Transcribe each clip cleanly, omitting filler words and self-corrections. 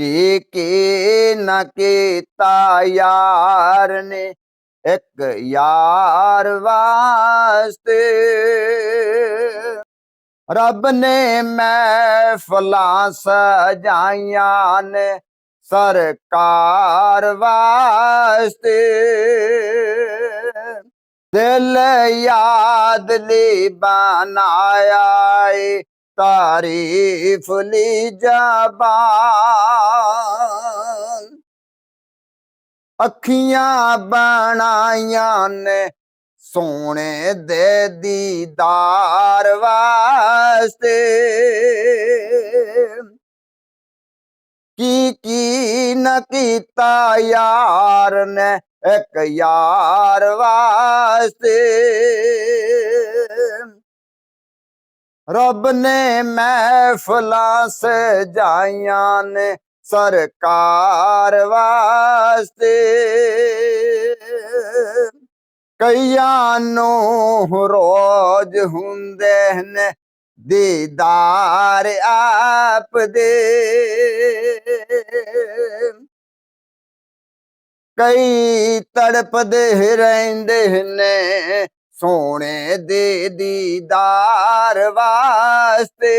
की न कीता यार ने एक यार वास्ते। रब ने महफिलां सजाइया ने सरकार वास्ते। दिल याद ली बनाया तारीफ ली जबान। अखियां बनाइया ने सोने दे दीदार वास्ते। की न कीता यार ने एक यार वास्ते। रब ने महफिलां सजाइया ने सरकार वास्ते। कईयां नूं रोज हुंदे ने दीदार आप दे। कई तड़पदे रहिंदे ने सोने दे दीदार वास्ते।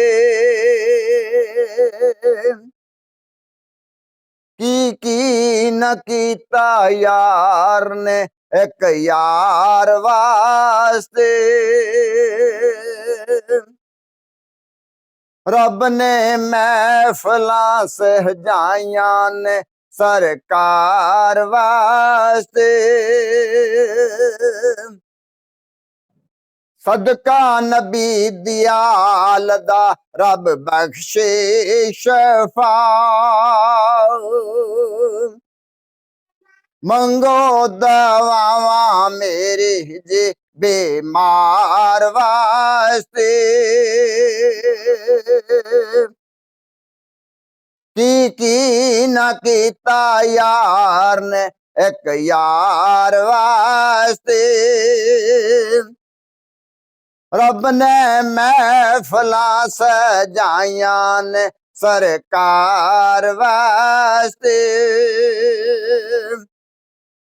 की न कीता यार ने एक यार वास्ते। रब ने महफिलां सजाइया ने सरकार वास्ते। सदका नबी दियाल दा रब बख्शे शफा। मंगो दवावा मेरे जे बेमार वास्ते। की न कीता यार ने एक यार वास्ते। रब ने महफिलां सजाइया ने सरकार वास्ते।